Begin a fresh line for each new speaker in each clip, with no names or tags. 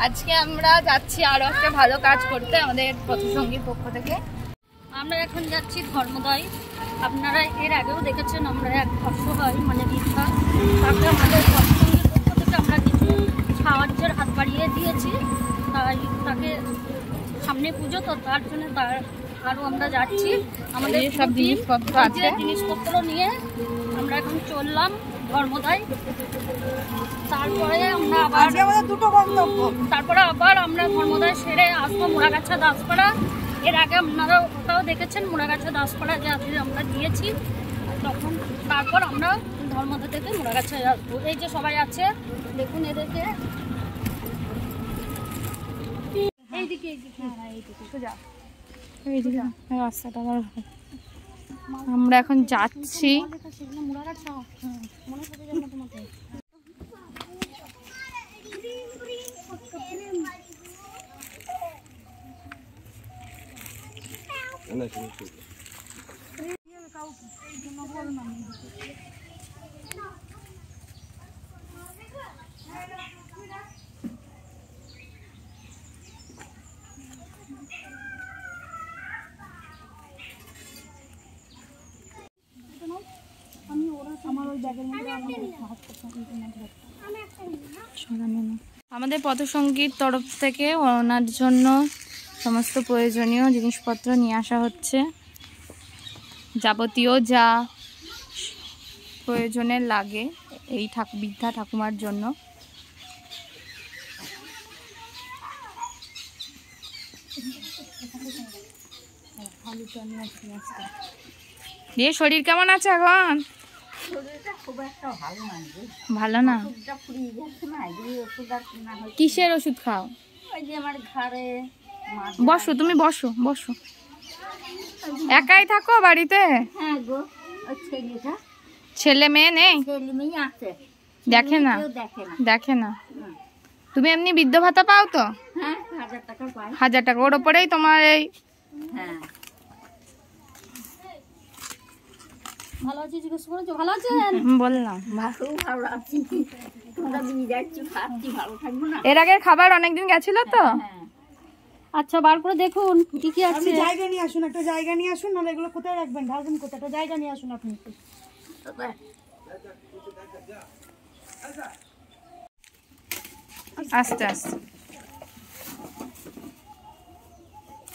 আজকে আমরা যাচ্ছি আরো একটা ভালো কাজ করতে আমাদের পথসঙ্গীর পক্ষ থেকে।
আমরা এখন যাচ্ছি ধর্মদায়। আপনারা এর আগেও দেখেছেন আমরা এক অসহায় মানে বৃদ্ধা, তাকে আমাদের পথসঙ্গীর পক্ষ থেকে আমরা কিছু সাহায্যের হাত বাড়িয়ে দিয়েছি। তাই তাকে সামনে পুজো, তো তার জন্য তার আরও আমরা যাচ্ছি। আমাদের
সব জিনিসপত্র আছে,
জিনিসপত্র নিয়ে আমরা এখন চললাম ধর্মদায়। তারপরে আমরা আবার
দুটো গন্তব্য,
তারপরে আবার আমরা ধর্মদায় সেরে আসবো মুড়াগাছা দাসপাড়া। এর আগে আপনারা ওটাও দেখেছেন মুড়াগাছা দাসপাড়া যে আজকে আমরা দিয়েছি, তখন তারপর আমরা ধর্মদা থেকে মুড়াগাছায় আসবো। এই যে সবাই আছে দেখুন এদেরকে, এইদিকে এইদিকে
এইদিকে রাস্তাটা আমরা এখন যাচ্ছি।
মুড়াগাছা মনে থাকে যেন তোমাদের।
আমাদের পথসঙ্গীর তরফ থেকে ওনার জন্য সমস্ত প্রয়োজনীয় জিনিসপত্র নিয়ে আসা হচ্ছে, যাবতীয় যা প্রয়োজনের লাগে এই বৃদ্ধা ঠাকুমার জন্য। দিয়ে শরীর কেমন আছে এখন? ভালো না? কিসের ওষুধ খাও? বসো, তুমি বসো বসো। একাই থাকো বাড়িতে? ছেলে মেয়ে নেই? দেখে না? দেখে না? তুমি এমনি বৃদ্ধ ভাতা পাও তো? 1000 টাকা। ওর ওপরেই তোমার এই
ভালো আছি জিজ্ঞেস করেছো? ভালো আছেন?
বললাম এর আগের খাবার অনেকদিন গেছিল তো।
আচ্ছা বার করে দেখুন কি কি আছে।
জায়গা নিয়ে আসুন, একটা জায়গা নিয়ে আসুন, নাহলে এগুলো কোথায় রাখবেন, ঢালবেন কোথায়? একটা জায়গা নিয়ে আসুন আপনি।
আস্তে আস্তে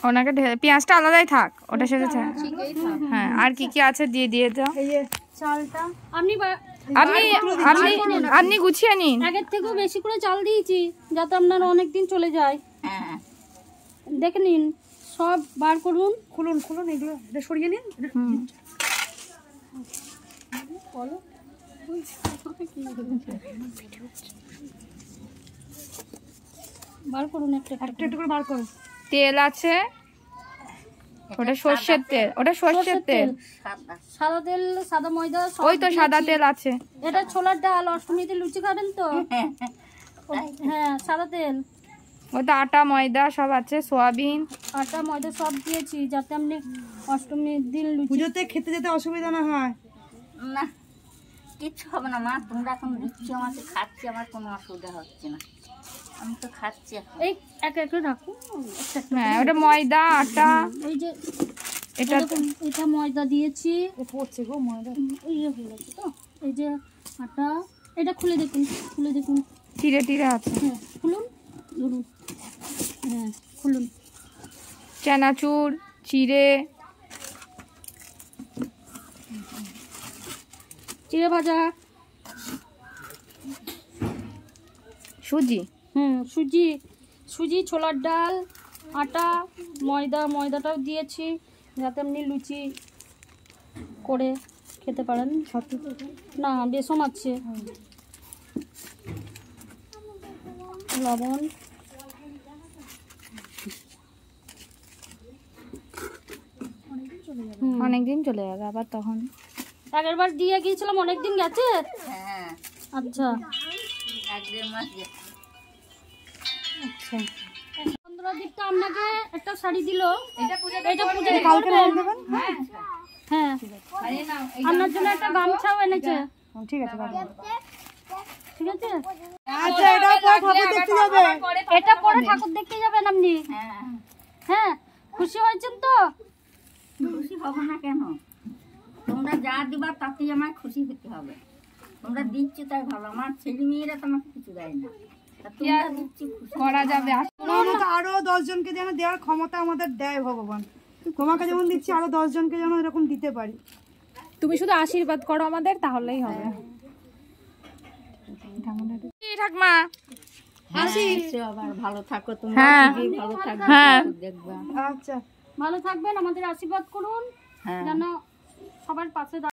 ওনাকে পেঁয়াজটা আলাদাই থাক, ওটা সাথে হ্যাঁ। আর কি কি আছে দিয়ে দিয়ে দাও।
এই যে চালটা
আপনি
আপনি গুছিয়ে নিন।
আগের থেকেও বেশি করে চাল দিয়েছি যাতে আপনার অনেক দিন চলে যায়। দেখে নিন, সব বার করুন।
খুলুন খুলুন, এগুলো এটা সরিয়ে নিন। বলো
বার করুন, একটা
একটু করে বার করুন।
তেল আছে, ওটা সর্ষের তেল, ওটা সর্ষের তেল।
সাদা তেল, সাদা ময়দা,
ওই তো সাদা তেল আছে।
এটা ছোলার ডাল, অষ্টমীতে লুচি খাবেন তো? হ্যাঁ সাদা তেল।
ওটা আটা ময়দা সব আছে, সোয়াবিন।
আটা ময়দা সব দিয়েছি যাতে আপনি অষ্টমীর দিন লুচি
পুজোতে খেতে যেতে অসুবিধা না হয়।
না কিচ্ছু হবে না মা, তোমরা এখন দিচ্ছি আমাকে, খাচ্ছি, আমার কোনো অসুবিধা হচ্ছে না, আমি তো খাচ্ছি।
এই এক এক রাখুন।
হ্যাঁ ওটা ময়দা আটা।
এই যে
এটা
এটা ময়দা দিয়েছি,
পড়ছে গো ময়দা,
ইয়ে হয়ে গেছে তো। এই যে আটা, এটা খুলে দেখুন, খুলে দেখুন,
টিরে টিরে আছে।
হ্যাঁ খুলুন, ধরুন, হ্যাঁ খুলুন।
চানাচুর, চিড়ে,
চিড়ে ভাজা,
সুজি,
সুজি, সুজি, ছোলার ডাল, আটা, ময়দাটাও দিয়েছি যাতে আপনি লুচি করে খেতে পারেন। না বেসন আছে, লবণ,
অনেকদিন চলে যাবে আবার তখন।
আগের বার দিয়ে গিয়েছিলাম, অনেকদিন গেছে।
হ্যাঁ
আচ্ছা
1-1.5 মাস গেছে।
আচ্ছা 15 দিকটা আপনাকে একটা শাড়ি দিল, এটা পূজা
কালকে নাম দেবেন।
হ্যাঁ আপনার জন্য একটা গামছাও এনেছে।
ঠিক আছে।
ঠিক আছে?
আচ্ছা, এটা পরে ঠাকুর দেখতে যাবে।
এটা পরে ঠাকুর দেখতে যাবেন আপনি। হ্যাঁ, খুশি হয়েছেন তো?
খুশি হবো না কেন? তোমরা যা দিবা তাতেই আমার খুশি হতে হবে। তোমরা দিচ্ছ তাই ভালো, আমার ছেলে মেয়েরা তোমাকে কিছু দেয় না, তা তোমরা দিচ্ছ খুশি
করা যাবে।
তোমার মতো আরো 10 জনকে যেন দেওয়ার ক্ষমতা আমাদের দেয় ভগবান। তোমাকে যেমন দিচ্ছি আরো 10 জনকে যেন এরকম দিতে পারি।
তুমি শুধু আশীর্বাদ করো আমাদের, তাহলেই হবে। ঠাকমা
এসো, আবার ভালো থাকো তোমরা,
হ্যাঁ।
খুবই ভালো থাকবে,
হ্যাঁ।
ঠাকুর দেখবা।
আচ্ছা,
ভালো থাকবেন, আমাদের আশীর্বাদ করুন
হ্যাঁ।
যেন সবার পাশে